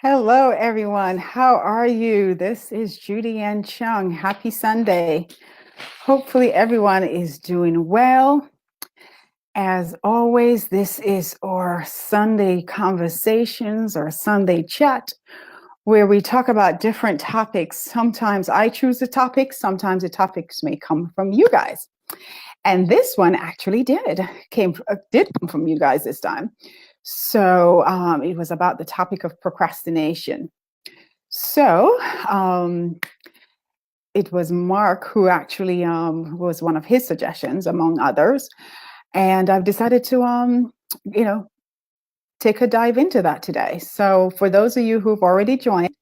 Hello, everyone. How are you? This is Judy Ann Chung. Happy Sunday. Hopefully, everyone is doing well. As always, this is our Sunday conversations or Sunday chat where we talk about different topics. Sometimes I choose the topics, sometimes the topics may come from you guys. And this one actually did come from you guys this time. So it was about the topic of procrastination. So it was Mark who actually was one of his suggestions, among others. And I've decided to, take a dive into that today. So for those of you who've already joined,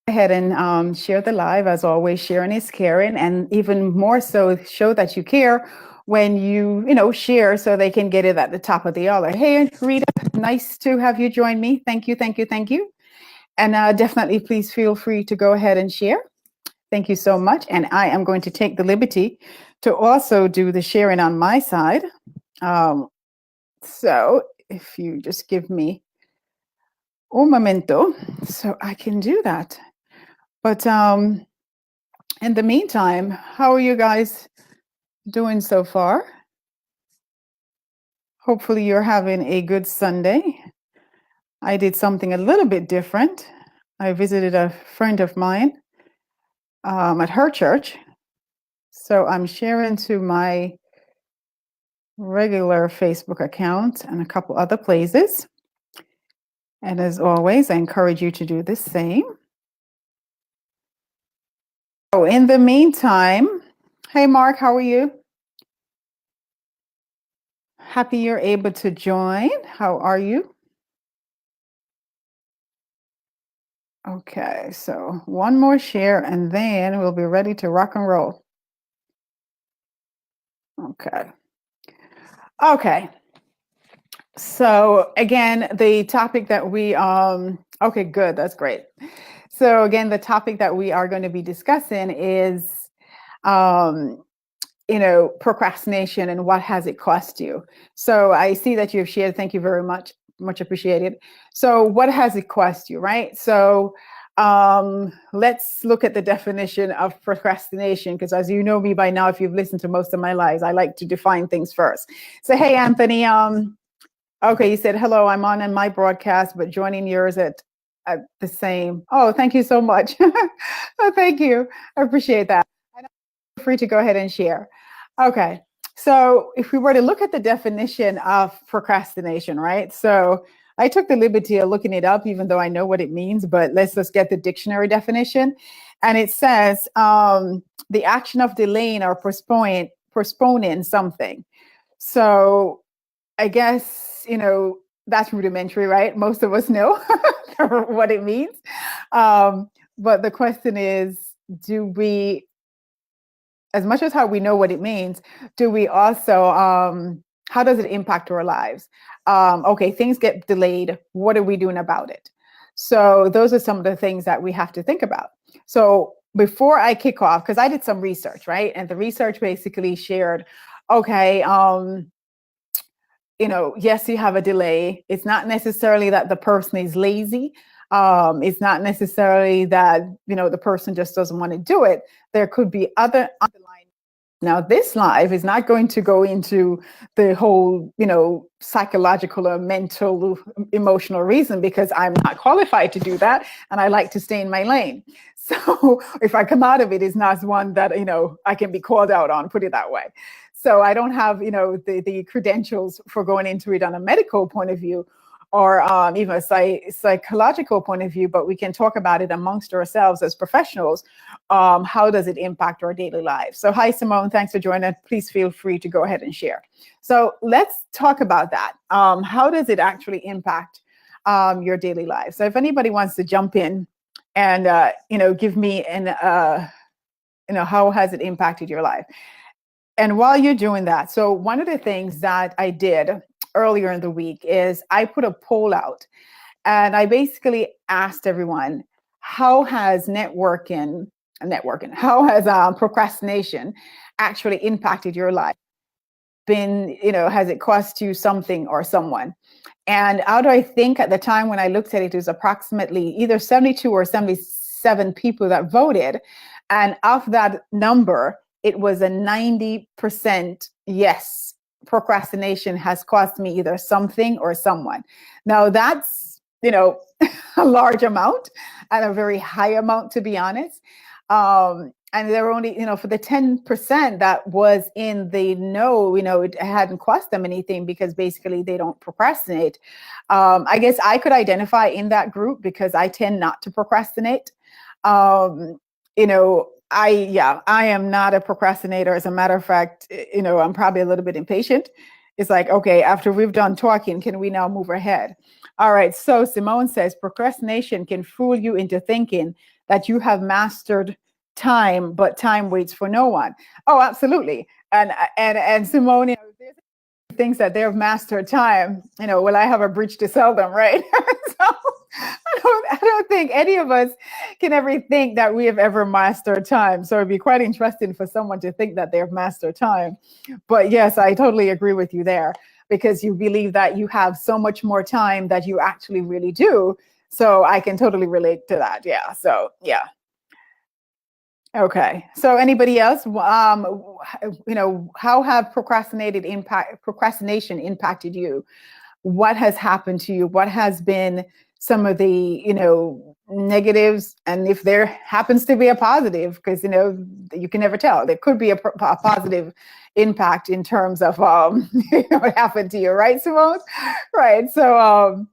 go ahead and share the live. As always, sharing is caring, and even more so, show that you care when you share so they can get it at the top of the hour. Hey, Rita, nice to have you join me. Thank you, thank you, thank you. And definitely, please feel free to go ahead and share. Thank you so much. And I am going to take the liberty to also do the sharing on my side. So if you just give me un momento so I can do that. But in the meantime, how are you guys doing so far? Hopefully you're having a good Sunday. I did something a little bit different. I visited a friend of mine at her church. So I'm sharing to my regular Facebook account and a couple other places. And as always, I encourage you to do the same. Oh, in the meantime, hey, Mark, how are you? Happy you're able to join. How are you? Okay, so one more share and then we'll be ready to rock and roll. Okay. Okay. So again, the topic that we okay, good, that's great. So again, the topic that we are going to be discussing is procrastination and what has it cost you. So I see that you've shared. Thank you very much. Much appreciated. So what has it cost you, right? So let's look at the definition of procrastination, because as you know me by now, if you've listened to most of my lives, I like to define things first. So, hey, Anthony, okay, you said, hello, I'm on in my broadcast, but joining yours at the same. Oh, thank you so much. Oh, thank you. I appreciate that. And feel free to go ahead and share. Okay. So if we were to look at the definition of procrastination, right? So I took the liberty of looking it up, even though I know what it means, but let's just get the dictionary definition. And it says the action of delaying or postponing something. So I guess, that's rudimentary, right? Most of us know what it means. But the question is, do we, as much as how we know what it means, do we also, how does it impact our lives? Okay, things get delayed. What are we doing about it? So those are some of the things that we have to think about. So before I kick off, because I did some research, right? And the research basically shared, okay, yes, you have a delay. It's not necessarily that the person is lazy. It's not necessarily that, the person just doesn't want to do it. There could be other underlying. Now, this live is not going to go into the whole, psychological or mental, emotional reason, because I'm not qualified to do that. And I like to stay in my lane. So if I come out of it, it's not one that, I can be called out on, put it that way. So I don't have, the credentials for going into it on a medical point of view or even a psychological point of view, but we can talk about it amongst ourselves as professionals. How does it impact our daily lives? So hi, Simone, thanks for joining. Please feel free to go ahead and share. So let's talk about that. How does it actually impact your daily life? So if anybody wants to jump in and, give me how has it impacted your life? And while you're doing that, so one of the things that I did earlier in the week is I put a poll out and I basically asked everyone, how has how has procrastination actually impacted your life? Has it cost you something or someone? And out of, I think at the time when I looked at it, it was approximately either 72 or 77 people that voted. And of that number, it was a 90% yes. Procrastination has cost me either something or someone. Now that's, a large amount and a very high amount, to be honest. And there were only, for the 10% that was in the no, it hadn't cost them anything because basically they don't procrastinate. I guess I could identify in that group because I tend not to procrastinate. I am not a procrastinator. As a matter of fact, I'm probably a little bit impatient. It's like, okay, after we've done talking, can we now move ahead? All right. So Simone says procrastination can fool you into thinking that you have mastered time, but time waits for no one. Oh, absolutely. And Simone, there's thinks that they've mastered time. Well, I have a bridge to sell them, right? So I don't think any of us can ever think that we have ever mastered time. So it'd be quite interesting for someone to think that they've mastered time. But yes, I totally agree with you there because you believe that you have so much more time that you actually really do. So I can totally relate to that. Yeah. So yeah. Okay. So anybody else, how have procrastination impacted you? What has happened to you? What has been some of the, negatives? And if there happens to be a positive, because, you can never tell, there could be a positive impact in terms of what happened to you, right, Simone? Right. So,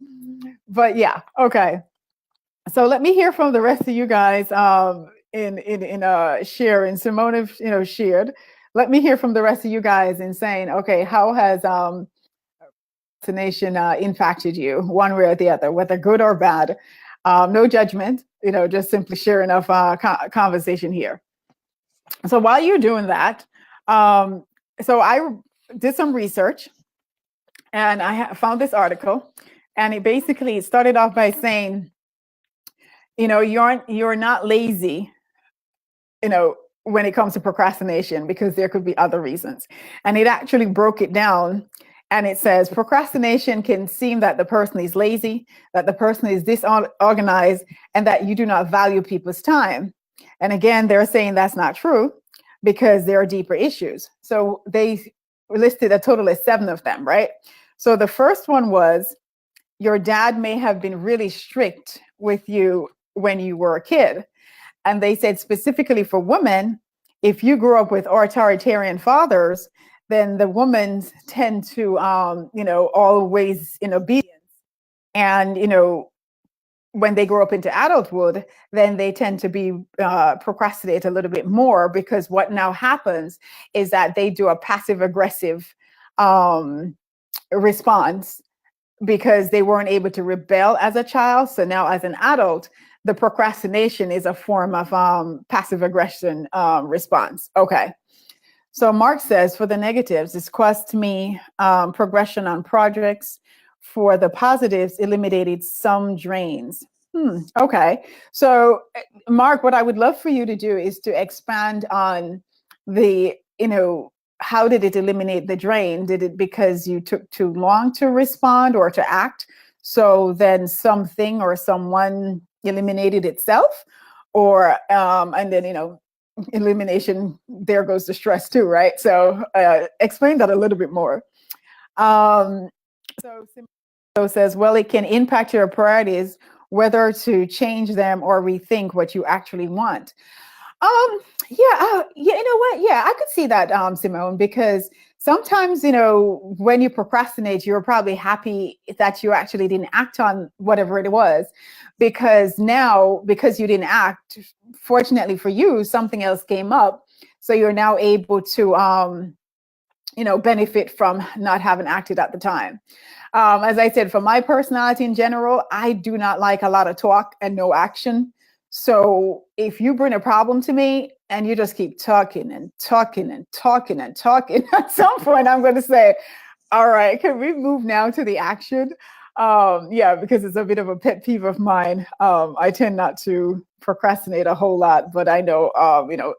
but yeah. Okay. So let me hear from the rest of you guys. In share, and Simone, shared. Let me hear from the rest of you guys in saying, okay, how has procrastination impacted you one way or the other, whether good or bad? No judgment, just simply sharing of conversation here. So while you're doing that, so I did some research and I found this article, and it basically started off by saying, you're not lazy, when it comes to procrastination, because there could be other reasons. And it actually broke it down. And it says procrastination can seem that the person is lazy, that the person is disorganized, and that you do not value people's time. And again, they're saying that's not true because there are deeper issues. So they listed a total of 7 of them, right? So the first one was your dad may have been really strict with you when you were a kid. And they said specifically for women, if you grew up with authoritarian fathers, then the women tend to, always in obedience. And, when they grow up into adulthood, then they tend to be procrastinate a little bit more, because what now happens is that they do a passive aggressive response because they weren't able to rebel as a child. So now as an adult, the procrastination is a form of passive aggression response. Okay. So Mark says, for the negatives, it's cost me progression on projects. For the positives, eliminated some drains. Okay. So Mark, what I would love for you to do is to expand on the, how did it eliminate the drain? Did it because you took too long to respond or to act? So then something or someone eliminated itself? Or, and then, elimination, there goes the stress too, right? So explain that a little bit more. So says, well, it can impact your priorities, whether to change them or rethink what you actually want. Yeah, you know what? Yeah, I could see that, Simone, because sometimes, when you procrastinate, you're probably happy that you actually didn't act on whatever it was, because you didn't act, fortunately for you, something else came up. So you're now able to, benefit from not having acted at the time. As I said, for my personality in general, I do not like a lot of talk and no action. So if you bring a problem to me and you just keep talking and talking and talking and talking, at some point I'm going to say, all right, can we move now to the action? Yeah, because it's a bit of a pet peeve of mine. I tend not to procrastinate a whole lot, but I know,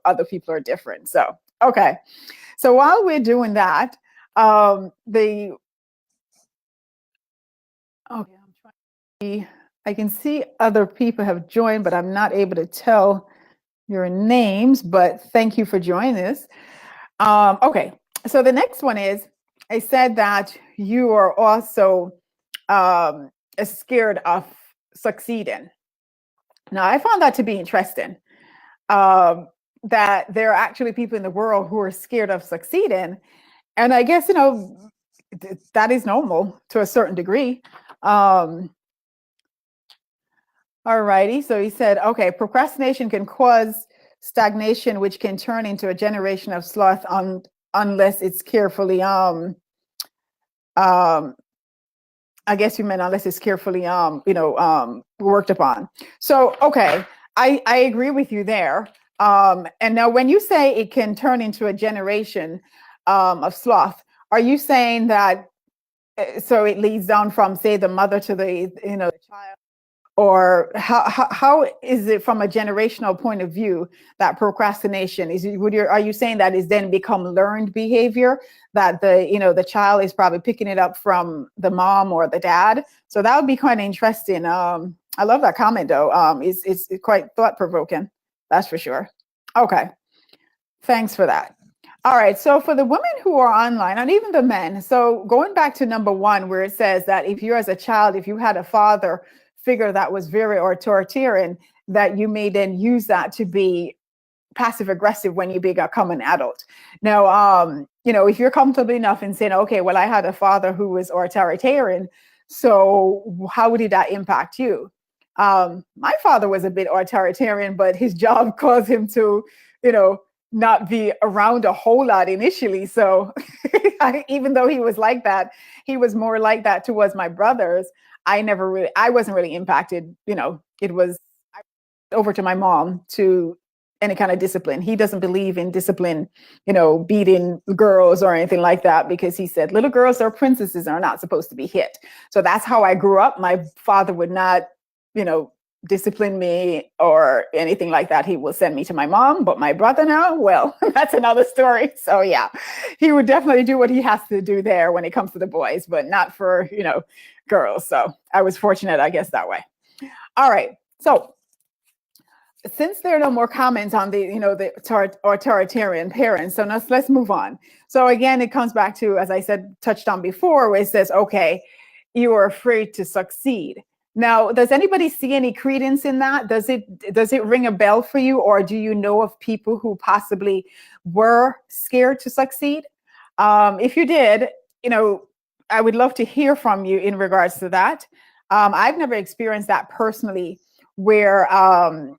other people are different. So, okay. So while we're doing that, Okay, I'm trying to see. I can see other people have joined, but I'm not able to tell your names. But thank you for joining us. Okay, so the next one is I said that you are also scared of succeeding. Now, I found that to be interesting. Um, that there are actually people in the world who are scared of succeeding, and I guess that is normal to a certain degree. All righty. So he said, okay, procrastination can cause stagnation, which can turn into a generation of sloth unless it's carefully um I guess you meant unless it's carefully worked upon. So okay, I agree with you there. And now when you say it can turn into a generation of sloth, are you saying that so it leads down from say the mother to the child? Or how is it from a generational point of view that procrastination is? Are you saying that is then become learned behavior, that the child is probably picking it up from the mom or the dad? So that would be quite interesting. I love that comment though. It's quite thought provoking, that's for sure. Okay, thanks for that. All right, so for the women who are online and even the men, so going back to number one, where it says that if you're as a child, if you had a father figure that was very authoritarian, that you may then use that to be passive aggressive when you become an adult. Now, if you're comfortable enough in saying, okay, well, I had a father who was authoritarian, so how did that impact you? My father was a bit authoritarian, but his job caused him to, not be around a whole lot initially. So even though he was like that, he was more like that towards my brothers. I wasn't really impacted. It was over to my mom to any kind of discipline. He doesn't believe in discipline, beating girls or anything like that, because he said little girls or princesses are not supposed to be hit. So that's how I grew up. My father would not, discipline me or anything like that. He will send me to my mom, but my brother now, well, that's another story. So yeah, he would definitely do what he has to do there when it comes to the boys, but not for, girls. So I was fortunate, I guess, that way. All right. So since there are no more comments on the authoritarian parents, so let's move on. So again, it comes back to, as I said, touched on before, where it says, okay, you are afraid to succeed. Now, does anybody see any credence in that? Does it ring a bell for you, or do you know of people who possibly were scared to succeed? If you did, I would love to hear from you in regards to that. I've never experienced that personally, where I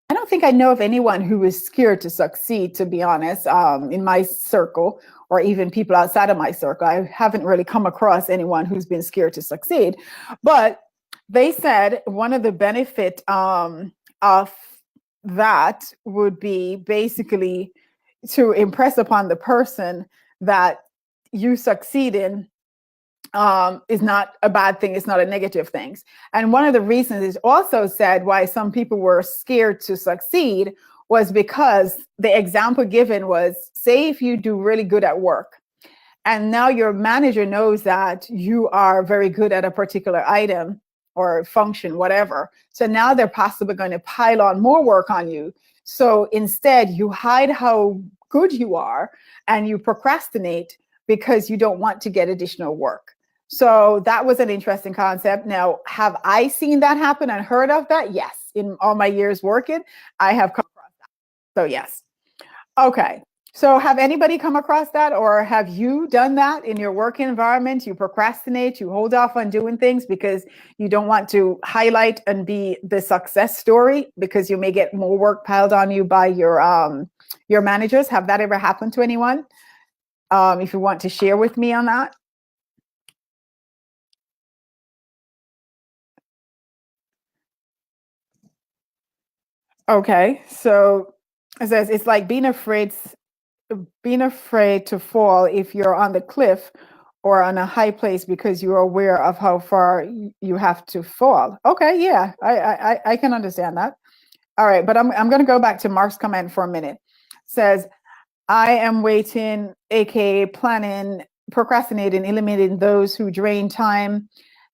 don't think I know of anyone who is scared to succeed, to be honest, in my circle or even people outside of my circle. I haven't really come across anyone who's been scared to succeed. But they said one of the benefit of that would be basically to impress upon the person that you succeeding is not a bad thing. It's not a negative thing. And one of the reasons is also said why some people were scared to succeed was because the example given was, say, if you do really good at work and now your manager knows that you are very good at a particular item or function, whatever. So now they're possibly going to pile on more work on you. So instead, you hide how good you are and you procrastinate because you don't want to get additional work. So that was an interesting concept. Now, have I seen that happen and heard of that? Yes. In all my years working, I have come across that. So yes. Okay. So have anybody come across that, or have you done that in your work environment? You procrastinate, you hold off on doing things because you don't want to highlight and be the success story because you may get more work piled on you by your managers. Have that ever happened to anyone? If you want to share with me on that. Okay, so it says it's like being afraid to fall if you're on the cliff or on a high place because you're aware of how far you have to fall. Okay, yeah, I can understand that. All right, but I'm going to go back to Mark's comment for a minute. It says I am waiting, aka planning, procrastinating, eliminating those who drain time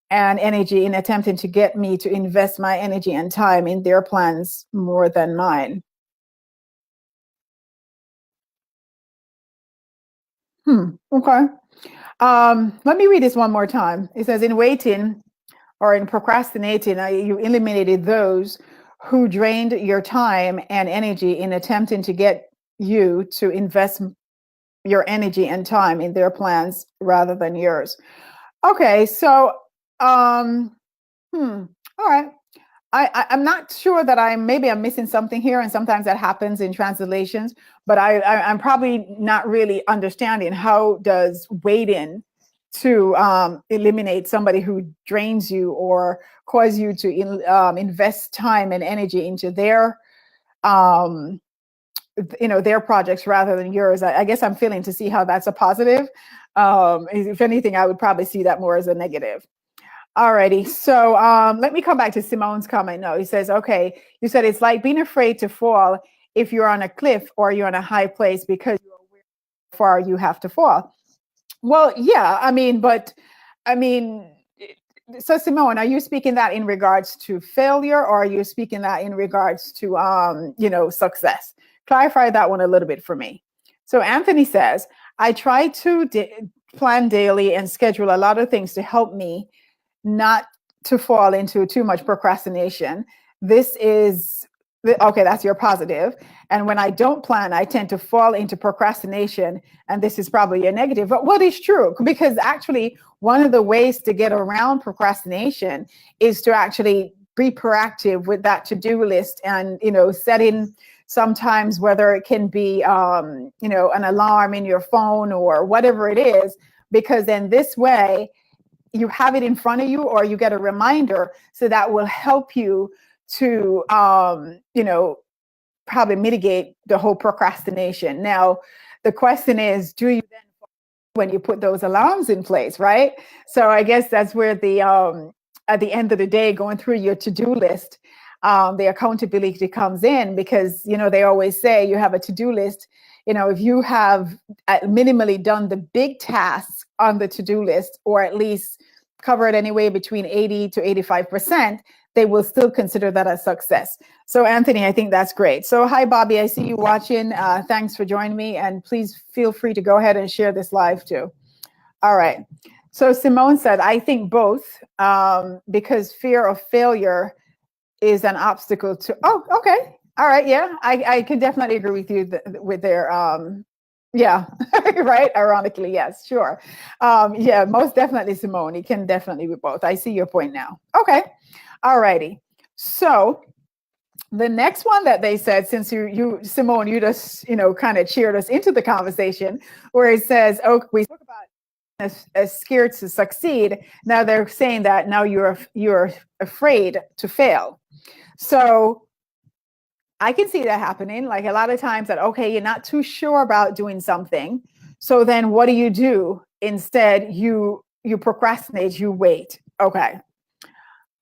and energy in attempting to get me to invest my energy and time in their plans more than mine. Okay. Let me read this one more time. It says, in waiting or in procrastinating, you eliminated those who drained your time and energy in attempting to get you to invest your energy and time in their plans rather than yours. Okay, so all right. I'm not sure that maybe I'm missing something here, and sometimes that happens in translations, but I'm probably not really understanding how does waiting to eliminate somebody who drains you or cause you to invest time and energy into their um, their projects rather than yours. I guess I'm failing to see how that's a positive. If anything, I would probably see that more as a negative. Alrighty, so let me come back to Simone's comment. No, he says, okay, you said it's like being afraid to fall if you're on a cliff or you're on a high place because you're aware how far you have to fall. Well, yeah, I mean, so Simone, are you speaking that in regards to failure, or are you speaking that in regards to, success? Clarify that one a little bit for me. So Anthony says, I try to plan daily and schedule a lot of things to help me not to fall into too much procrastination. This is okay, that's your positive. And when I don't plan, I tend to fall into procrastination. And this is probably a negative. But what is true? Because actually, one of the ways to get around procrastination is to actually be proactive with that to-do list and, setting sometimes whether it can be, an alarm in your phone or whatever it is, because then this way, you have it in front of you or you get a reminder, so that will help you to probably mitigate the whole procrastination. Now the question is, do you then, when you put those alarms in place, right? So I guess that's where the at the end of the day, going through your to-do list, the accountability comes in, because they always say you have a to-do list. If you have minimally done the big tasks on the to-do list, or at least covered anyway between 80 to 85%, they will still consider that a success. So Anthony, I think that's great. So hi, Bobby, I see you watching. Thanks for joining me. And please feel free to go ahead and share this live too. All right. So Simone said, I think both, because fear of failure is an obstacle to, oh, okay. All right. Yeah, I can definitely agree with you with their, yeah, right. Ironically, yes, sure. Yeah, most definitely, Simone. It can definitely be both. I see your point now. Okay. All righty. So the next one that they said, since you Simone, you just, kind of cheered us into the conversation, where it says, oh, we talk about as scared to succeed. Now they're saying that now you're afraid to fail. So I can see that happening. Like a lot of times that, okay, you're not too sure about doing something. So then what do? Instead, you procrastinate, you wait. Okay.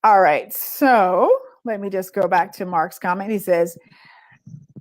All right. So let me just go back to Mark's comment. He says,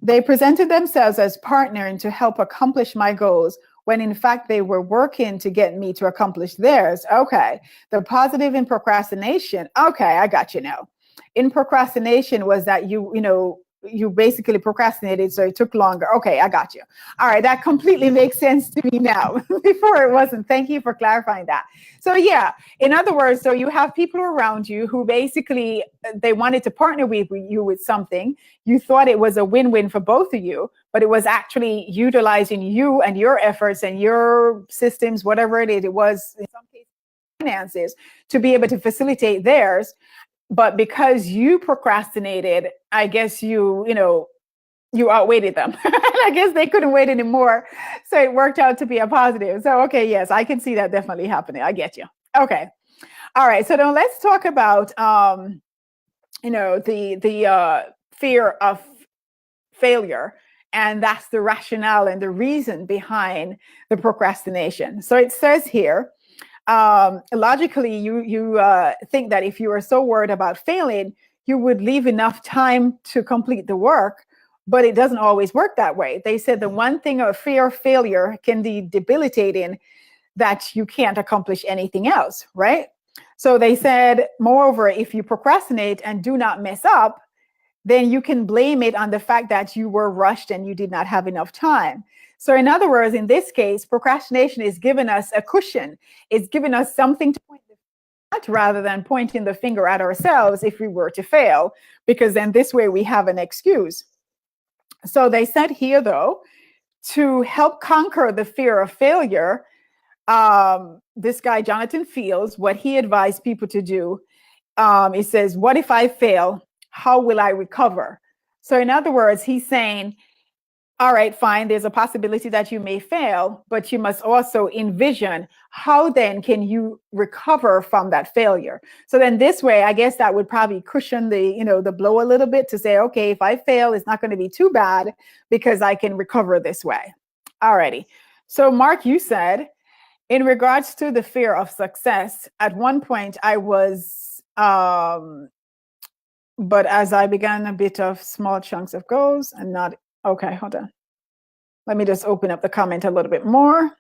they presented themselves as partnering to help accomplish my goals, when in fact they were working to get me to accomplish theirs. Okay. The positive in procrastination. Okay, I got you now. In procrastination was that you basically procrastinated, so it took longer. Okay, I got you. All right, that completely makes sense to me now. Before it wasn't. Thank you for clarifying that. So yeah, in other words, so you have people around you who basically, they wanted to partner with you with something. You thought it was a win-win for both of you, but it was actually utilizing you and your efforts and your systems, whatever it is. It was in some cases finances to be able to facilitate theirs. But because you procrastinated, I guess you outweighted them. I guess they couldn't wait anymore. So it worked out to be a positive. So, okay, yes, I can see that definitely happening. I get you. Okay. All right. So now let's talk about, the fear of failure. And that's the rationale and the reason behind the procrastination. So it says here, logically, you think that if you are so worried about failing, you would leave enough time to complete the work, but it doesn't always work that way. They said the one thing of fear of failure can be debilitating, that you can't accomplish anything else, right? So they said, moreover, if you procrastinate and do not mess up, then you can blame it on the fact that you were rushed and you did not have enough time. So in other words, in this case, procrastination is giving us a cushion. It's giving us something to point at rather than pointing the finger at ourselves if we were to fail, because then this way we have an excuse. So they said here, though, to help conquer the fear of failure, this guy, Jonathan Fields, what he advised people to do, he says, what if I fail? How will I recover? So in other words, he's saying, all right, fine, there's a possibility that you may fail, but you must also envision how then can you recover from that failure. So then this way, I guess that would probably cushion the blow a little bit to say, okay, if I fail, it's not going to be too bad because I can recover this way. All righty. So Mark, you said, in regards to the fear of success, at one point I was, but as I began a bit of small chunks of goals and not, okay, hold on. Let me just open up the comment a little bit more.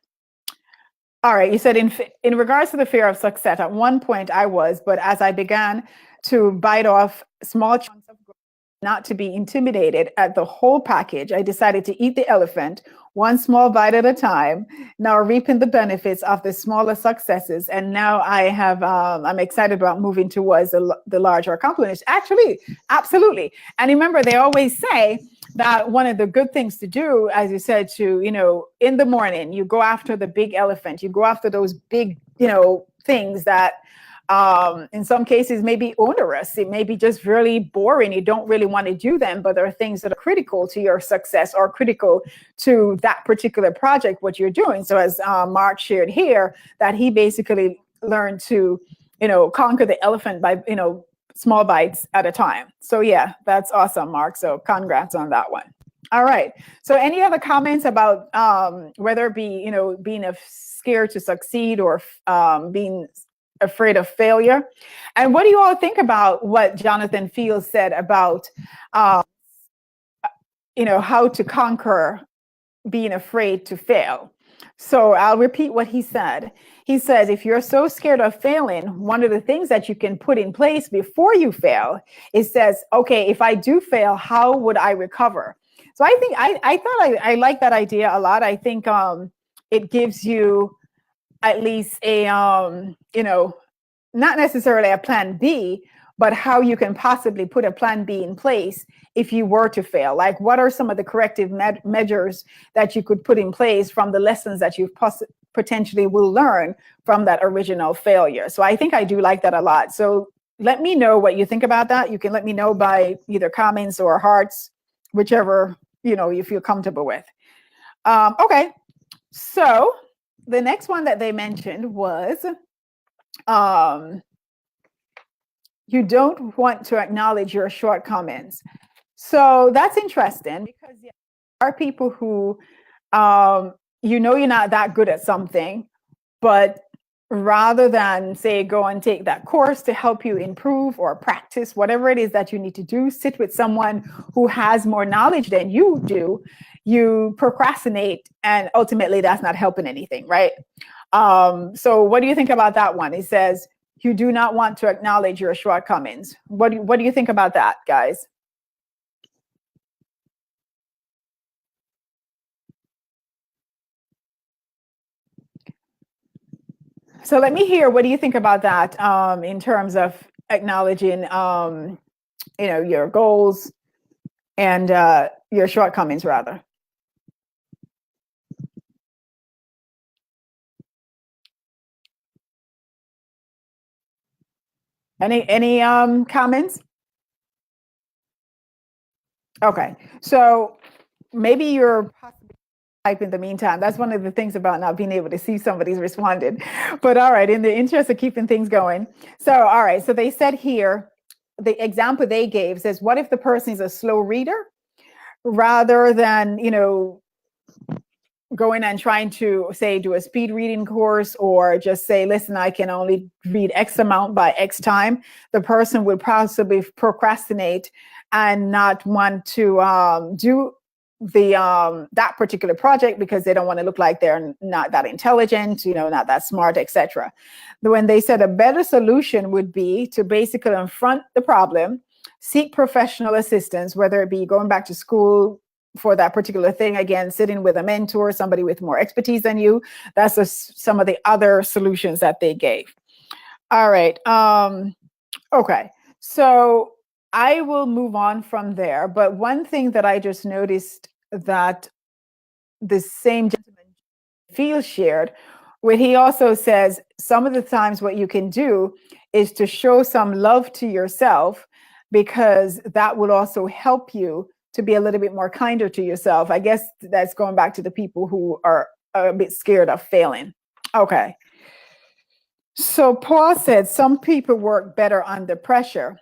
All right, you said in regards to the fear of success, at one point I was, but as I began to bite off small chunks of goals, not to be intimidated at the whole package, I decided to eat the elephant one small bite at a time, now reaping the benefits of the smaller successes. And now I have, I'm excited about moving towards the larger accomplishments. Actually, absolutely. And remember, they always say that one of the good things to do, as you said, to, in the morning, you go after the big elephant, you go after those big, things that, in some cases may be onerous. It may be just really boring. You don't really want to do them, but there are things that are critical to your success or critical to that particular project, what you're doing. So as Mark shared here, that he basically learned to, conquer the elephant by, small bites at a time. So yeah, that's awesome, Mark. So congrats on that one. All right. So any other comments about whether it be, being scared to succeed or being afraid of failure? And what do you all think about what Jonathan Fields said about, how to conquer being afraid to fail? So I'll repeat what he said. He says, if you're so scared of failing, one of the things that you can put in place before you fail, it says, okay, if I do fail, how would I recover? So I think I thought I like that idea a lot. I think it gives you at least a, not necessarily a plan B, but how you can possibly put a plan B in place if you were to fail. Like, what are some of the corrective measures that you could put in place from the lessons that you potentially will learn from that original failure? So I think I do like that a lot. So let me know what you think about that. You can let me know by either comments or hearts, whichever, you feel comfortable with. Okay, so the next one that they mentioned was, you don't want to acknowledge your shortcomings. So that's interesting because there are people who, you're not that good at something, but rather than say, go and take that course to help you improve or practice whatever it is that you need to do, sit with someone who has more knowledge than you do, you procrastinate, and ultimately that's not helping anything, right? So what do you think about that one? It says, you do not want to acknowledge your shortcomings. What do you think about that, guys? So let me hear, what do you think about that in terms of acknowledging, your goals and your shortcomings, rather? Any comments? Okay, so maybe you're possibly type in the meantime. That's one of the things about not being able to see somebody's responded. But all right, in the interest of keeping things going. So, all right, so they said here, the example they gave says, what if the person is a slow reader? Rather than, going and trying to say, do a speed reading course or just say, listen, I can only read X amount by X time, the person would possibly procrastinate and not want to do that particular project because they don't want to look like they're not that intelligent, not that smart, etc. When they said a better solution would be to basically confront the problem, seek professional assistance, whether it be going back to school for that particular thing, again, sitting with a mentor, somebody with more expertise than you. That's some of the other solutions that they gave. All right. Okay. So I will move on from there. But one thing that I just noticed that the same gentleman Field shared, where he also says some of the times what you can do is to show some love to yourself, because that will also help you to be a little bit more kinder to yourself. I guess that's going back to the people who are a bit scared of failing. Okay. So Paul said some people work better under pressure.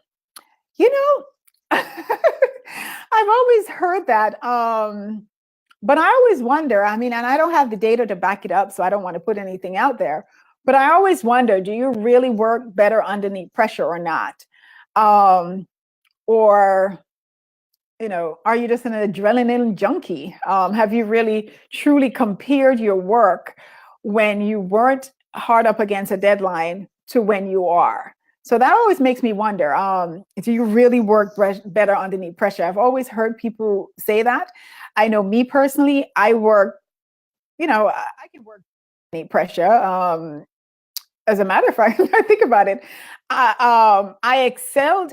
I've always heard that. But I always wonder, and I don't have the data to back it up, so I don't want to put anything out there. But I always wonder, do you really work better underneath pressure or not? Or, are you just an adrenaline junkie? Have you really truly compared your work when you weren't hard up against a deadline to when you are? So that always makes me wonder, do you really work better underneath pressure? I've always heard people say that. I know me personally, I work, I can work underneath pressure. As a matter of fact, I think about it, I excelled.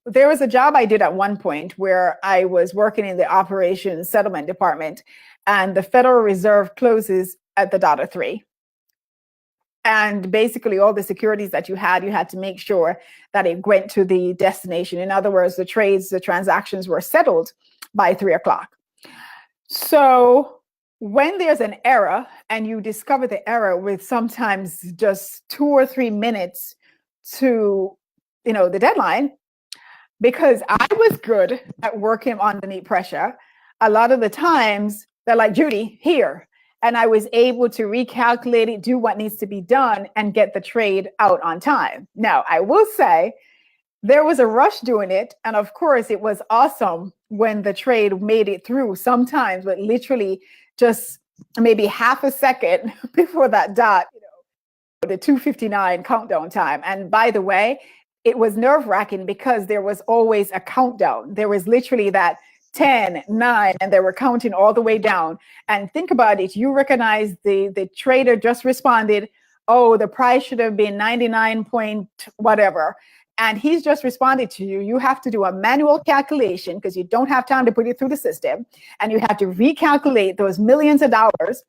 There was a job I did at one point where I was working in the operations settlement department, and the Federal Reserve closes at the $3. And basically all the securities that you had to make sure that it went to the destination. In other words, the transactions were settled by 3:00. So when there's an error and you discover the error with sometimes just 2 or 3 minutes to, the deadline, because I was good at working underneath pressure, a lot of the times they're like, Judy, here. And I was able to recalculate it, do what needs to be done, and get the trade out on time. Now, I will say there was a rush doing it. And of course, it was awesome when the trade made it through sometimes, but literally just maybe half a second before that dot, the 2:59 countdown time. And by the way, it was nerve-wracking because there was always a countdown. There was literally that 10, 9, and they were counting all the way down. And think about it. You recognize the trader just responded, oh, the price should have been 99 point whatever. And he's just responded to you. You have to do a manual calculation because you don't have time to put it through the system. And you have to recalculate those millions of dollars.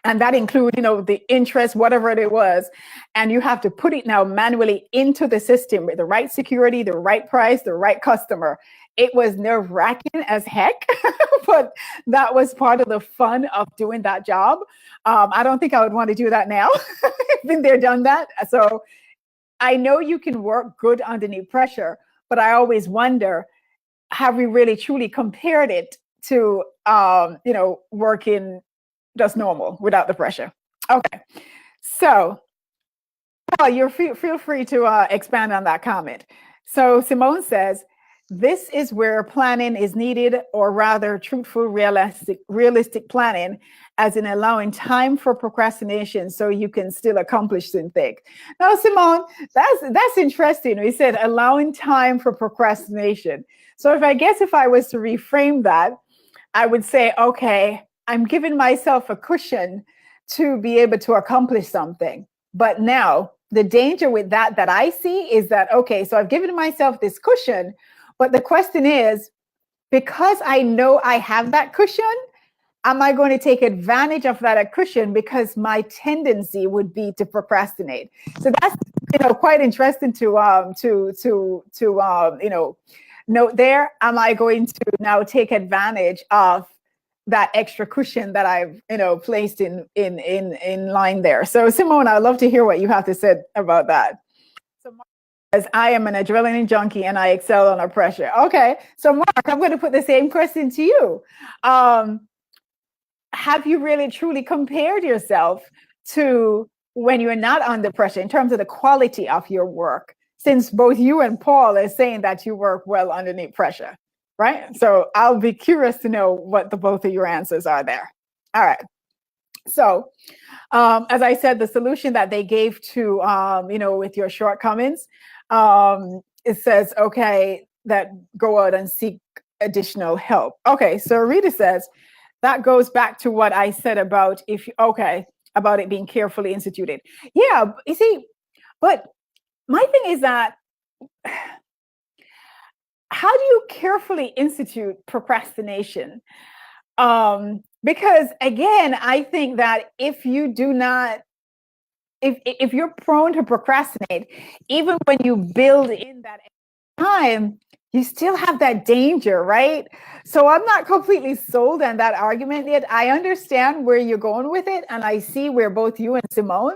And that includes, the interest, whatever it was. And you have to put it now manually into the system with the right security, the right price, the right customer. It was nerve-wracking as heck, but that was part of the fun of doing that job. I don't think I would want to do that now. Been there, done that. So I know you can work good underneath pressure, but I always wonder, have we really truly compared it to, working just normal without the pressure? Okay. So, Paul, you feel free to expand on that comment. So Simone says, this is where planning is needed, or rather truthful, realistic planning, as in allowing time for procrastination so you can still accomplish something. Now, Simone, that's interesting. We said allowing time for procrastination. So if I was to reframe that, I would say, okay, I'm giving myself a cushion to be able to accomplish something. But now the danger with that I see is that, okay, so I've given myself this cushion, but the question is, because I know I have that cushion, am I going to take advantage of that cushion? Because my tendency would be to procrastinate. So that's quite interesting to note there. Am I going to now take advantage of that extra cushion that I've placed in line there? So Simone, I'd love to hear what you have to say about that. So Mark says, I am an adrenaline junkie and I excel under pressure. Okay, so Mark, I'm going to put the same question to you. Have you really truly compared yourself to when you're not under pressure in terms of the quality of your work, since both you and Paul are saying that you work well underneath pressure? right? So I'll be curious to know what the both of your answers are there. All right. So as I said, the solution that they gave to, with your shortcomings, it says, okay, that go out and seek additional help. Okay, so Rita says, that goes back to what I said about about it being carefully instituted. Yeah, you see, but my thing is that how do you carefully institute procrastination? Because again, I think that if you do not, if you're prone to procrastinate, even when you build in that time, you still have that danger, right? So I'm not completely sold on that argument yet. I understand where you're going with it, and I see where both you and Simone,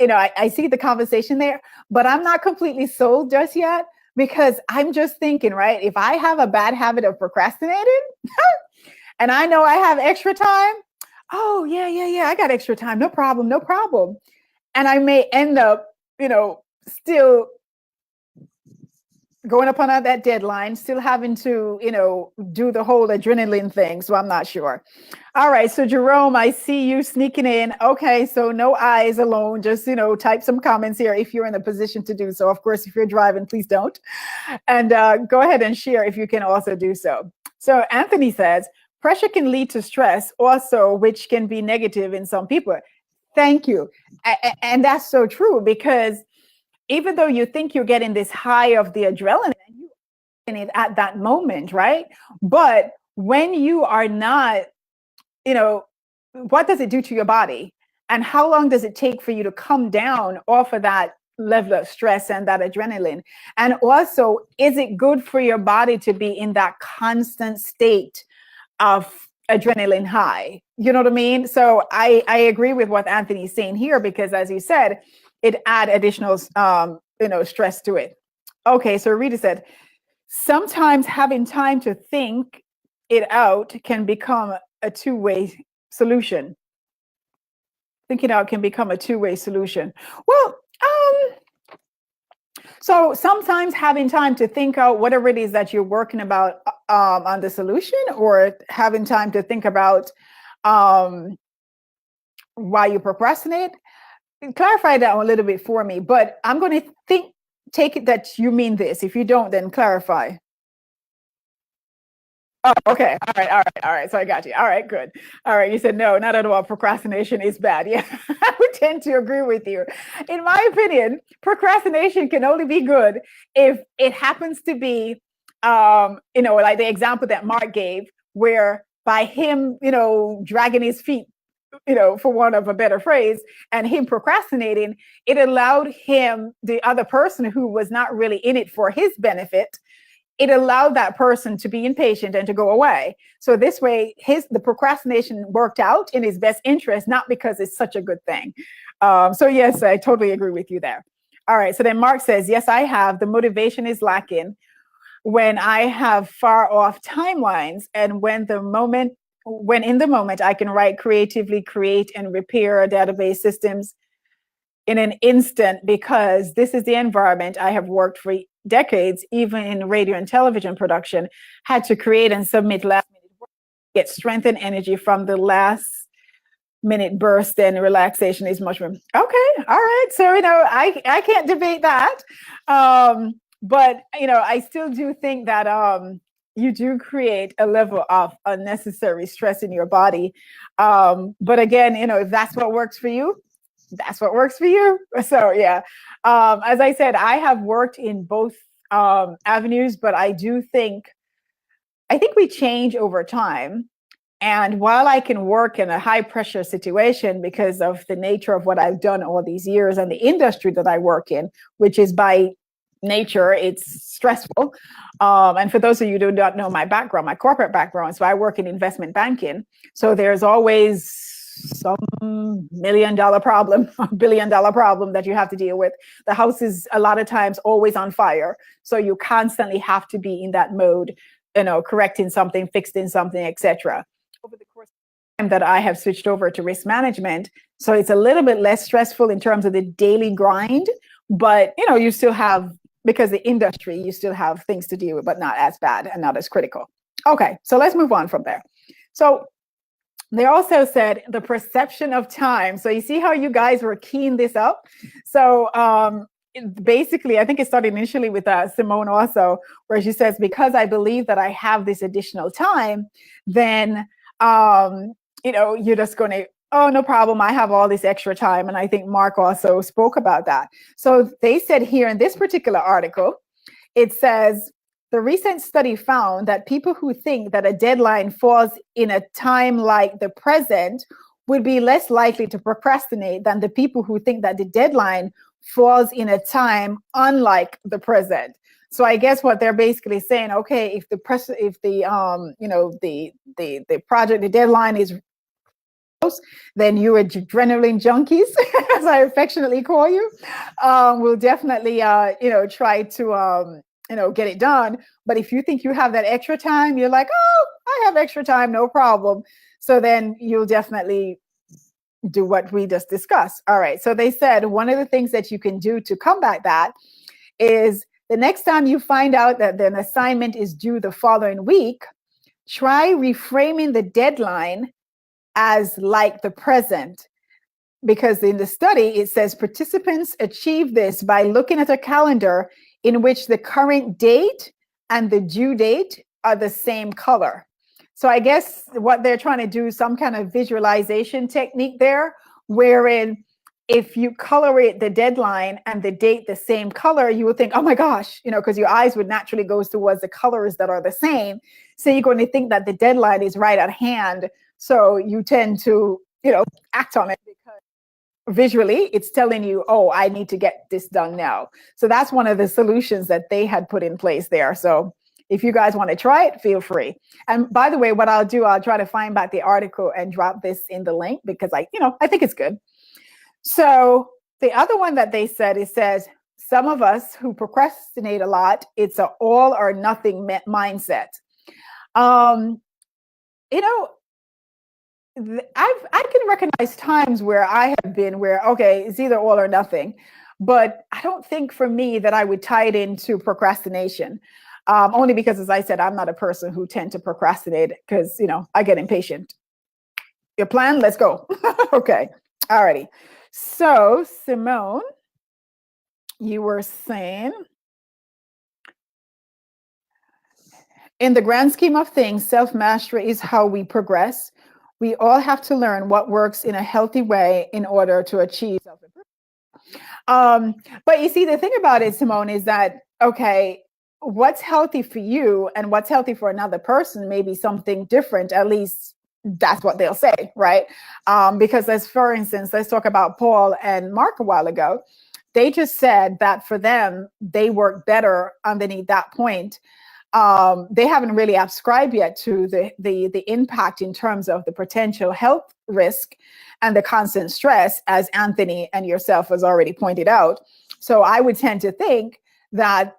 I see the conversation there, but I'm not completely sold just yet, because I'm just thinking, right? If I have a bad habit of procrastinating and I know I have extra time, oh yeah, I got extra time, no problem. And I may end up, still going up on that deadline, still having to, do the whole adrenaline thing. So I'm not sure. All right. So Jerome, I see you sneaking in. Okay. So no eyes alone. Just, type some comments here if you're in a position to do so. Of course, if you're driving, please don't. And go ahead and share if you can also do so. So Anthony says, pressure can lead to stress also, which can be negative in some people. Thank you. And that's so true, because even though you think you're getting this high of the adrenaline, you in it at that moment, right? But when you are not, what does it do to your body? And how long does it take for you to come down off of that level of stress and that adrenaline? And also, is it good for your body to be in that constant state of adrenaline high? You know what I mean? So I agree with what Anthony's saying here, because as you said, it add additional, stress to it. Okay, so Rita said, sometimes having time to think it out can become a two-way solution. Thinking out can become a two-way solution. Well, so sometimes having time to think out whatever it is that you're working about on the solution, or having time to think about why you procrastinate. Clarify that a little bit for me, but I'm going to take it that you mean this. If you don't, then clarify. Oh, okay. All right. So I got you. All right, good. All right. You said, no, not at all. Procrastination is bad. Yeah, I would tend to agree with you. In my opinion, procrastination can only be good if it happens to be, like the example that Mark gave, where by him, dragging his feet, for want of a better phrase, and him procrastinating, it allowed him, the other person who was not really in it for his benefit, it allowed that person to be impatient and to go away. So this way, the procrastination worked out in his best interest, not because it's such a good thing. So yes, I totally agree with you there. All right. So then Mark says, yes, I have. The motivation is lacking when I have far off timelines, and when in the moment I can creatively create and repair database systems in an instant, because this is the environment I have worked for decades, even in radio and television production, had to create and submit last minute work, get strength and energy from the last minute burst, and relaxation is much more. Okay. All right. So, I can't debate that. But, I still do think that, you do create a level of unnecessary stress in your body. But again, if that's what works for you, that's what works for you. So yeah, as I said, I have worked in both avenues, but I think we change over time. And while I can work in a high pressure situation because of the nature of what I've done all these years and the industry that I work in, which is by nature, it's stressful. And for those of you who do not know my background, my corporate background, so I work in investment banking. So there's always some $1 million problem, $1 billion problem that you have to deal with. The house is a lot of times always on fire. So you constantly have to be in that mode, correcting something, fixing something, etc. Over the course of time that I have switched over to risk management, so it's a little bit less stressful in terms of the daily grind, but you still have because the industry, you still have things to deal with, but not as bad and not as critical. Okay, so let's move on from there. So they also said the perception of time. So you see how you guys were keying this up. So basically, I think it started initially with Simone also, where she says, because I believe that I have this additional time, then you're just going to, oh, no problem, I have all this extra time. And I think Mark also spoke about that. So they said here in this particular article, it says, the recent study found that people who think that a deadline falls in a time like the present would be less likely to procrastinate than the people who think that the deadline falls in a time unlike the present. So I guess what they're basically saying, okay, if the project, the deadline is close, then you adrenaline junkies, as I affectionately call you, will definitely try to get it done. But if you think you have that extra time, you're like, oh, I have extra time, no problem. So then you'll definitely do what we just discussed. All right. So they said one of the things that you can do to combat that is the next time you find out that an assignment is due the following week, try reframing the deadline as like the present. Because in the study, it says participants achieve this by looking at a calendar in which the current date and the due date are the same color. So I guess what they're trying to do is some kind of visualization technique there, wherein if you color it, the deadline and the date the same color, you would think, oh my gosh, because your eyes would naturally go towards the colors that are the same. So you're going to think that the deadline is right at hand. So you tend to, act on it because visually it's telling you, oh, I need to get this done now. So that's one of the solutions that they had put in place there. So if you guys want to try it, feel free. And by the way, what I'll do, I'll try to find back the article and drop this in the link because I think it's good. So the other one that they said, it says, some of us who procrastinate a lot, it's an all or nothing mindset. I can recognize times where I have been where, okay, it's either all or nothing, but I don't think for me that I would tie it into procrastination. Only because, as I said, I'm not a person who tend to procrastinate because, I get impatient. Your plan? Let's go. Okay. All righty. So, Simone, you were saying, in the grand scheme of things, self-mastery is how we progress. We all have to learn what works in a healthy way in order to achieve self-improvement. But you see, the thing about it, Simone, is that, okay, what's healthy for you and what's healthy for another person may be something different. At least that's what they'll say, right? Because as for instance, let's talk about Paul and Mark a while ago. They just said that for them, they work better underneath that point. They haven't really ascribed yet to the impact in terms of the potential health risk and the constant stress, as Anthony and yourself has already pointed out. So I would tend to think that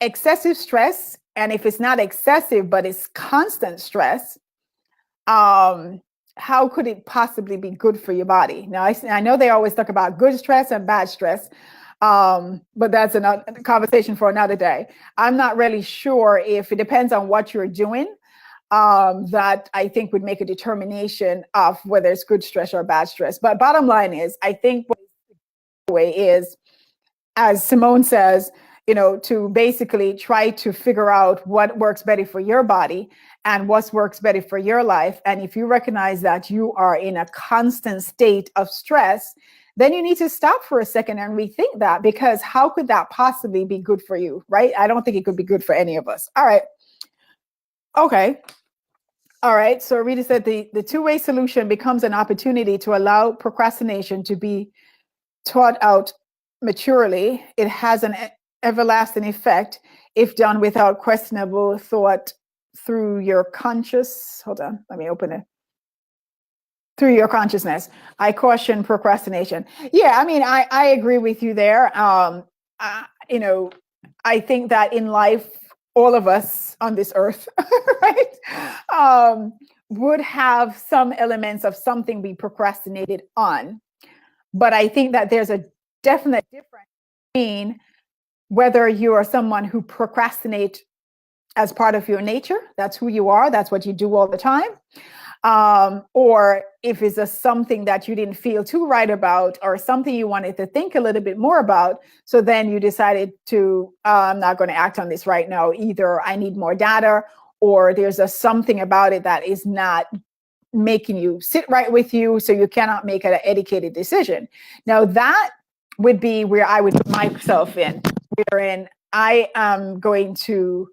excessive stress, and if it's not excessive, but it's constant stress, how could it possibly be good for your body? Now, I know they always talk about good stress and bad stress, but that's another conversation for another day. I'm not really sure if it depends on what you're doing, that I think would make a determination of whether it's good stress or bad stress. But bottom line is, I think what the way is, as Simone says, to basically try to figure out what works better for your body and what works better for your life. And if you recognize that you are in a constant state of stress, then you need to stop for a second and rethink that, because how could that possibly be good for you, right? I don't think it could be good for any of us. All right. Okay. All right. So Rita said the two-way solution becomes an opportunity to allow procrastination to be taught out maturely. It has an everlasting effect if done without questionable thought through your conscious, hold on, let me open it. Through your consciousness. I caution procrastination. Yeah, I mean, I agree with you there. I think that in life, all of us on this earth, right, would have some elements of something we procrastinated on. But I think that there's a definite difference between whether you are someone who procrastinate as part of your nature, that's who you are, that's what you do all the time, or if it's something that you didn't feel too right about, or something you wanted to think a little bit more about, so then you decided to, I'm not going to act on this right now. Either I need more data, or there's something about it that is not making you sit right with you, so you cannot make an educated decision. Now that would be where I would put myself in, wherein I am going to,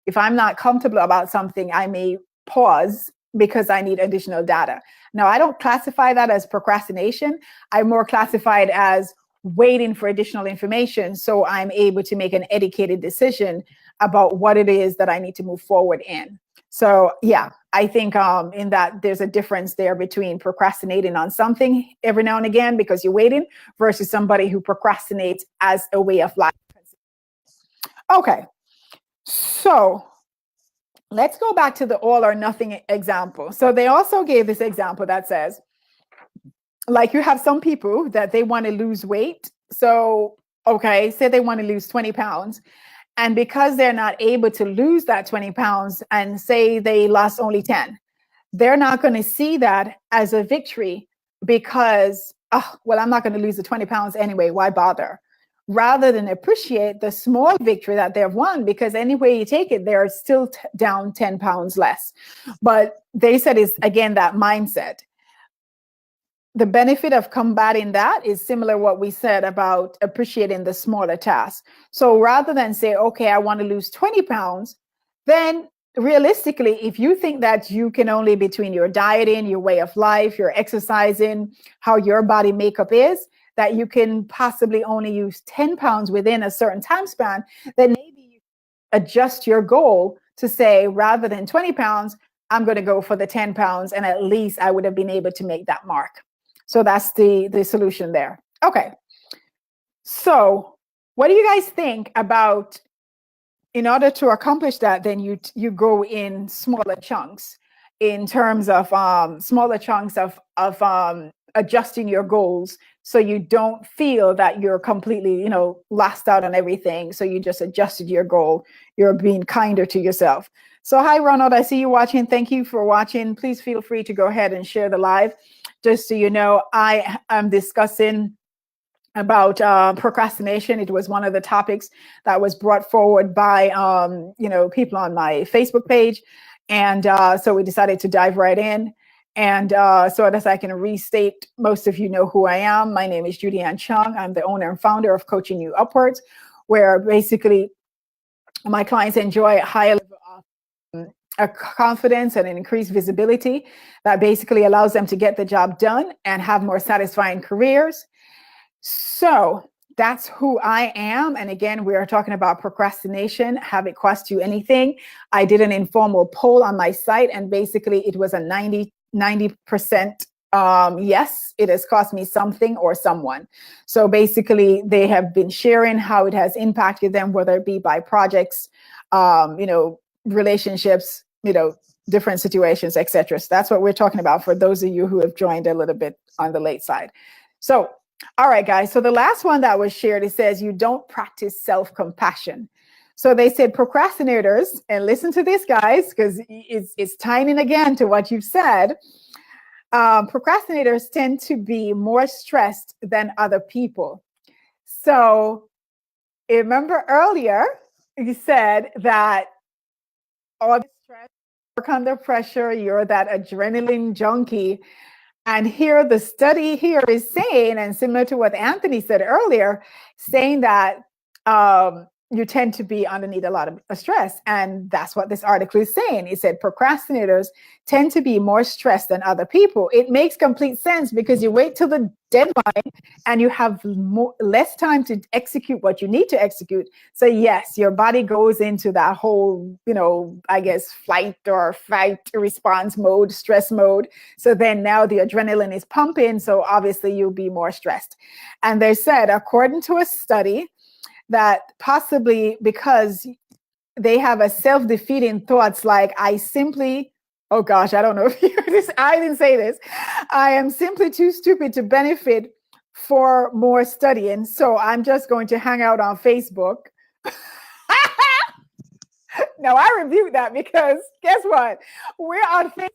if I'm not comfortable about something, I may pause because I need additional data. Now, I don't classify that as procrastination. I more classify it as waiting for additional information so I'm able to make an educated decision about what it is that I need to move forward in. So yeah, I think in that there's a difference there between procrastinating on something every now and again because you're waiting versus somebody who procrastinates as a way of life. Okay, so let's go back to the all or nothing example. So they also gave this example that says, like, you have some people that they want to lose weight. So, okay, say they want to lose 20 pounds. And because they're not able to lose that 20 pounds and say they lost only 10, they're not going to see that as a victory because, oh, well, I'm not going to lose the 20 pounds anyway. Why bother? Rather than appreciate the small victory that they've won, because any way you take it, they're still down 10 pounds less. But they said it's, again, that mindset. The benefit of combating that is similar to what we said about appreciating the smaller tasks. So rather than say, okay, I want to lose 20 pounds, then realistically, if you think that you can only, between your dieting, your way of life, your exercising, how your body makeup is, that you can possibly only use 10 pounds within a certain time span, then maybe you adjust your goal to say, rather than 20 pounds, I'm going to go for the 10 pounds, and at least I would have been able to make that mark. So that's the solution there. Okay. So what do you guys think about, in order to accomplish that, then you go in smaller chunks in terms of smaller chunks of adjusting your goals, so you don't feel that you're completely, lost out on everything. So you just adjusted your goal. You're being kinder to yourself. So hi, Ronald, I see you watching. Thank you for watching. Please feel free to go ahead and share the live. Just so you know, I am discussing about procrastination. It was one of the topics that was brought forward by people on my Facebook page, and so we decided to dive right in. And so as I can restate, most of you know who I am. My name is Judy Ann Chung. I'm the owner and founder of Coaching You Upwards, where basically my clients enjoy a high level of a confidence and an increased visibility that basically allows them to get the job done and have more satisfying careers. So that's who I am. And again, we are talking about procrastination. Have it cost you anything? I did an informal poll on my site, and basically it was a 90% yes, it has cost me something or someone. So basically they have been sharing how it has impacted them, whether it be by projects, relationships, different situations, etc. So that's what we're talking about for those of you who have joined a little bit on the late side. So, all right, guys. So the last one that was shared, it says you don't practice self-compassion. So they said procrastinators, and listen to this, guys, because it's tying in again to what you've said. Procrastinators tend to be more stressed than other people. So remember earlier, you said that all the stress, work under pressure, you're that adrenaline junkie. And here the study here is saying, and similar to what Anthony said earlier, saying that you tend to be underneath a lot of stress. And that's what this article is saying. It said procrastinators tend to be more stressed than other people. It makes complete sense because you wait till the deadline and you have less time to execute what you need to execute. So yes, your body goes into that whole, flight or fight response mode, stress mode. So then now the adrenaline is pumping. So obviously you'll be more stressed. And they said, according to a study, that possibly because they have a self-defeating thoughts like, oh gosh, I don't know if you heard this. I didn't say this. I am simply too stupid to benefit for more studying. So I'm just going to hang out on Facebook Now I rebuke that because guess what? We're on Facebook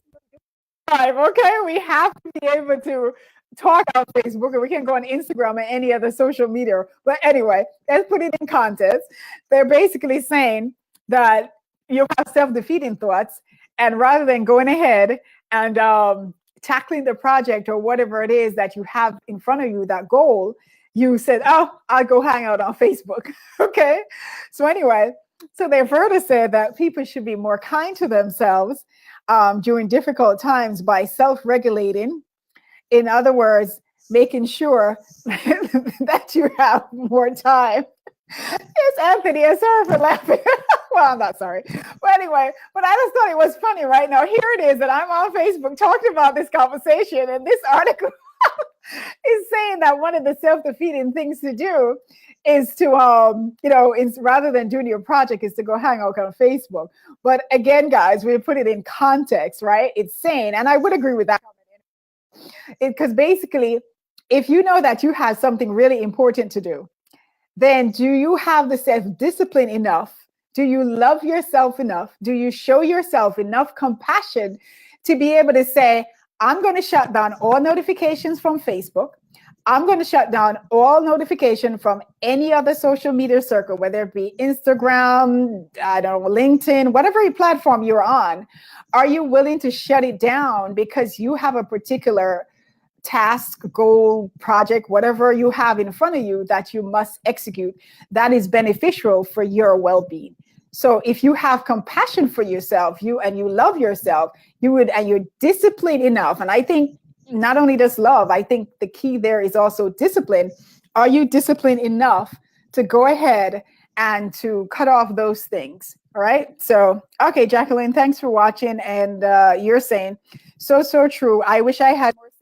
Live, okay? We have to be able to talk on Facebook, and we can go on Instagram and any other social media. But anyway, let's put it in context. They're basically saying that you have self-defeating thoughts, and rather than going ahead and tackling the project or whatever it is that you have in front of you, that goal, you said, oh, I'll go hang out on Facebook. Okay. So anyway, so they further said that people should be more kind to themselves during difficult times by self-regulating. In other words, making sure that you have more time. It's Anthony. I'm sorry for laughing. Well, I'm not sorry. But anyway, but I just thought it was funny right now. Here it is that I'm on Facebook talking about this conversation, and this article is saying that one of the self-defeating things to do is to, rather than doing your project, is to go hang out on Facebook. But again, guys, we put it in context, right? It's saying, and I would agree with that, because basically, if you know that you have something really important to do, then do you have the self-discipline enough? Do you love yourself enough? Do you show yourself enough compassion to be able to say, I'm going to shut down all notifications from Facebook. I'm going to shut down all notification from any other social media circle, whether it be Instagram, I don't know, LinkedIn, whatever platform you're on. Are you willing to shut it down because you have a particular task, goal, project, whatever you have in front of you that you must execute that is beneficial for your well-being? So if you have compassion for yourself, you love yourself, and you're disciplined enough. And I think not only just love, I think the key there is also discipline. Are you disciplined enough to go ahead and to cut off those things? All right. So, okay, Jacqueline, thanks for watching. And you're saying, so true. I wish I had more sense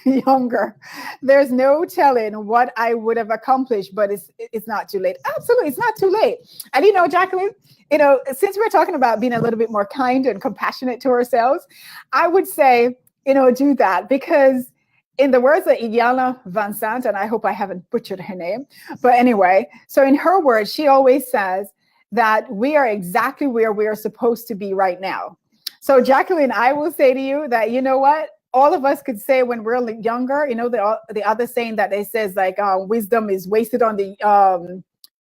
younger. There's no telling what I would have accomplished, but it's not too late. Absolutely. It's not too late. And, Jacqueline, since we're talking about being a little bit more kind and compassionate to ourselves, I would say, do that, because in the words of Iyanla Vanzant, and I hope I haven't butchered her name, but anyway, so in her words, she always says that we are exactly where we are supposed to be right now. So Jacqueline, I will say to you that, you know what, all of us could say when we're younger, the other saying that they says like wisdom is wasted on the,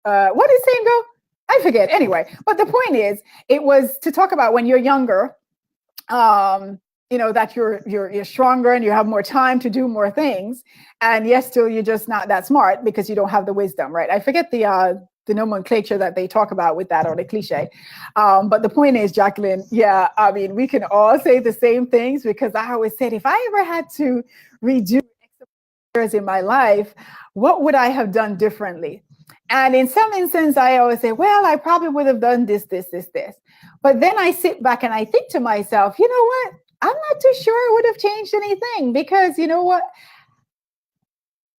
what is saying go? I forget. Anyway, but the point is, it was to talk about when you're younger, that you're stronger and you have more time to do more things. And yes, still you're just not that smart because you don't have the wisdom, right? I forget the nomenclature that they talk about with that, or the cliche. But the point is, Jacqueline, yeah, I mean, we can all say the same things, because I always said, if I ever had to redo years in my life, what would I have done differently? And in some instances, I always say, well, I probably would have done this. But then I sit back and I think to myself, you know what? I'm not too sure it would have changed anything, because you know what?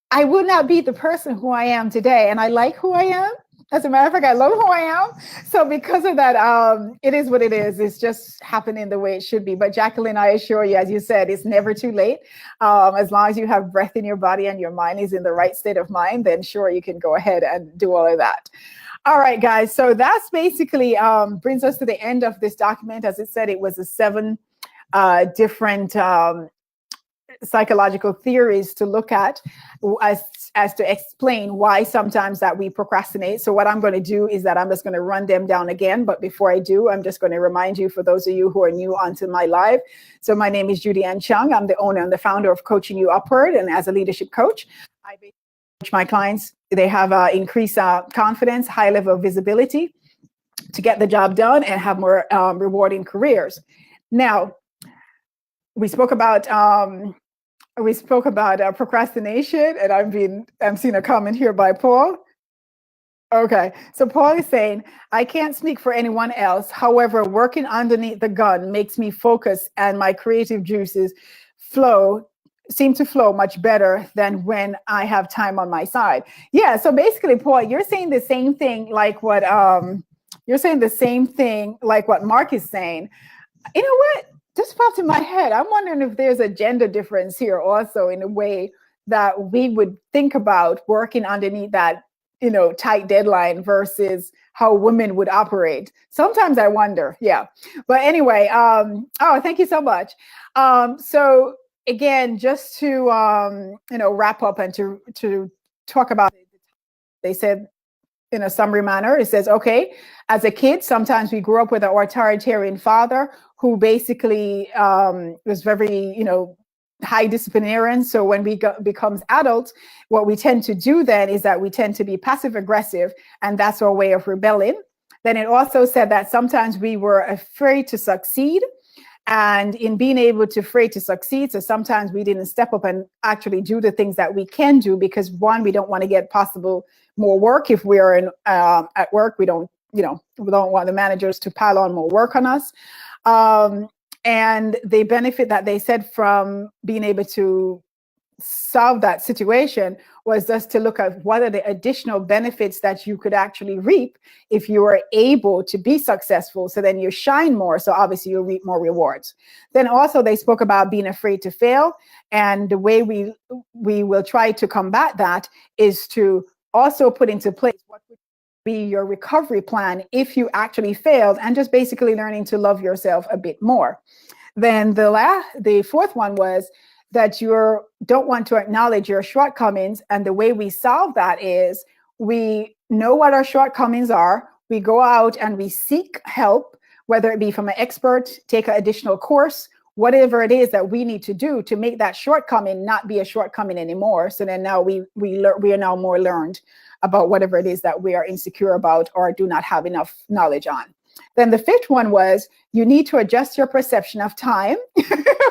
I would not be the person who I am today. And I like who I am. As a matter of fact, I love who I am. So because of that, it is what it is. It's just happening the way it should be. But Jacqueline, I assure you, as you said, it's never too late. As long as you have breath in your body and your mind is in the right state of mind, then sure, you can go ahead and do all of that. All right, guys. So that's basically brings us to the end of this document. As it said, it was a 7 different psychological theories to look at as to explain why sometimes that we procrastinate. So what I'm going to do is that I'm just going to run them down again. But before I do, I'm just going to remind you, for those of you who are new onto my live. So my name is Judy Ann Chung. I'm the owner and the founder of Coaching You Upward. And as a leadership coach, I basically coach my clients. They have increased confidence, high level of visibility to get the job done and have more rewarding careers. Now, we spoke about procrastination, and I'm seeing a comment here by Paul. Okay, so Paul is saying, I can't speak for anyone else. However, working underneath the gun makes me focus, and my creative juices seem to flow much better than when I have time on my side. Yeah, so basically, Paul, you're saying the same thing like what Mark is saying. You know what? Just popped in my head. I'm wondering if there's a gender difference here also, in a way that we would think about working underneath that tight deadline versus how women would operate. Sometimes I wonder. Yeah. But anyway, thank you so much. So again, just to wrap up and to talk about it, they said in a summary manner, it says, okay, as a kid, sometimes we grew up with an authoritarian father who basically was very, high disciplinarian. So when we becomes adults, what we tend to do then is that we tend to be passive aggressive, and that's our way of rebelling. Then it also said that sometimes we were afraid to succeed, and in being able to afraid to succeed, so sometimes we didn't step up and actually do the things that we can do because one, we don't want to get possible more work. If we are at work, we don't want the managers to pile on more work on us. And the benefit that they said from being able to solve that situation was just to look at what are the additional benefits that you could actually reap if you were able to be successful. So then you shine more. So obviously you'll reap more rewards. Then also they spoke about being afraid to fail. And the way we will try to combat that is to also put into place what would be your recovery plan if you actually failed, and just basically learning to love yourself a bit more. Then the fourth one was that you don't want to acknowledge your shortcomings. And the way we solve that is we know what our shortcomings are. We go out and we seek help, whether it be from an expert, take an additional course, whatever it is that we need to do to make that shortcoming not be a shortcoming anymore. So then now we are now more learned about whatever it is that we are insecure about or do not have enough knowledge on. Then the fifth one was you need to adjust your perception of time.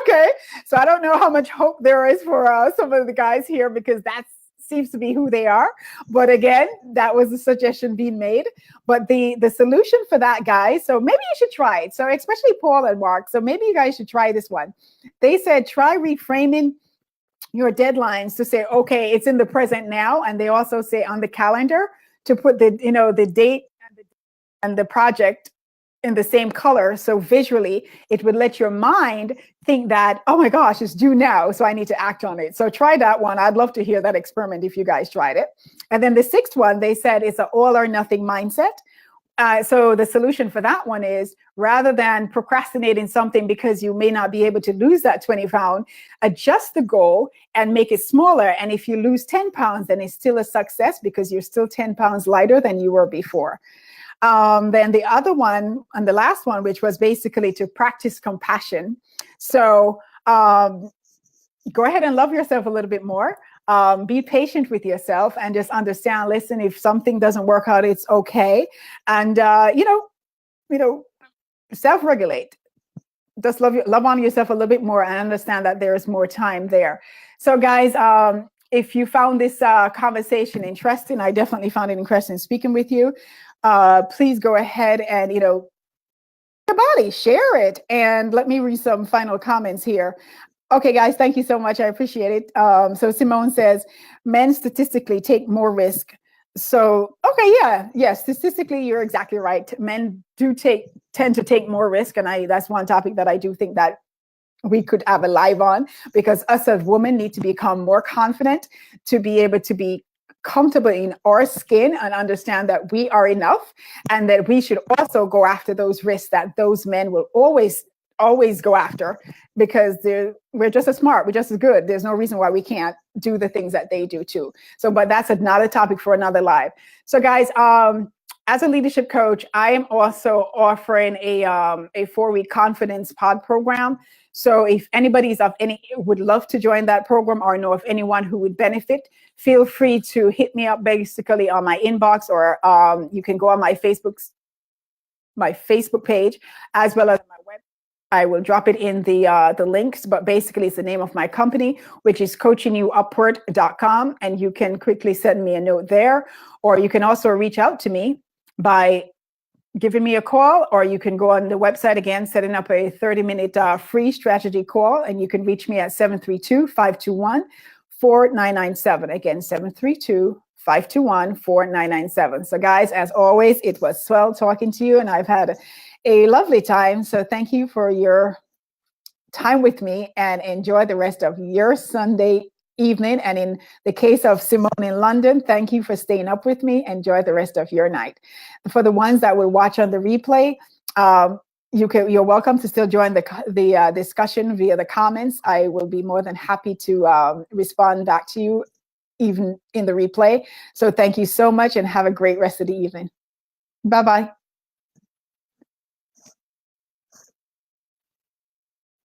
Okay, so I don't know how much hope there is for some of the guys here because that seems to be who they are. But again, that was a suggestion being made. But the solution for that, guys, so maybe you should try it. So especially Paul and Mark, so maybe you guys should try this one. They said try reframing your deadlines to say, okay, it's in the present now. And they also say on the calendar to put the date and the project in the same color. So visually, it would let your mind think that, oh my gosh, it's due now, so I need to act on it. So try that one. I'd love to hear that experiment if you guys tried it. And then the sixth one, they said it's an all or nothing mindset. So the solution for that one is rather than procrastinating something because you may not be able to lose that 20 pounds, adjust the goal and make it smaller. And if you lose 10 pounds, then it's still a success because you're still 10 pounds lighter than you were before. Then the other one and the last one, which was basically to practice compassion. So go ahead and love yourself a little bit more. Be patient with yourself and just understand, listen, if something doesn't work out, it's okay. And, self-regulate. Just love on yourself a little bit more and understand that there is more time there. So guys, if you found this conversation interesting, I definitely found it interesting speaking with you. Please go ahead and, your body, share it. And let me read some final comments here. Okay, guys, thank you so much. I appreciate it. So Simone says, men statistically take more risk. So, okay, yeah, statistically, you're exactly right. Men do tend to take more risk. And that's one topic that I do think that we could have a live on, because us as women need to become more confident to be able to be comfortable in our skin and understand that we are enough, and that we should also go after those risks that those men will always go after, because we're just as smart, we're just as good. There's no reason why we can't do the things that they do too. So, but that's another topic for another live. So guys, as a leadership coach, I am also offering a 4-week confidence pod program. So if anybody's would love to join that program or know of anyone who would benefit, feel free to hit me up basically on my inbox, or you can go on my Facebook page, as well as my website. I will drop it in the links, but basically it's the name of my company, which is coachingyouupward.com. And you can quickly send me a note there, or you can also reach out to me by giving me a call, or you can go on the website again, setting up a 30-minute free strategy call, and you can reach me at 732-521-4997. Again, 732-521-4997. So guys, as always, it was swell talking to you, and I've had a lovely time. So thank you for your time with me, and enjoy the rest of your Sunday evening. And in the case of Simone in London, thank you for staying up with me. Enjoy the rest of your night. For the ones that will watch on the replay, you're welcome to still join the discussion via the comments. I will be more than happy to respond back to you even in the replay. So thank you so much and have a great rest of the evening. Bye-bye.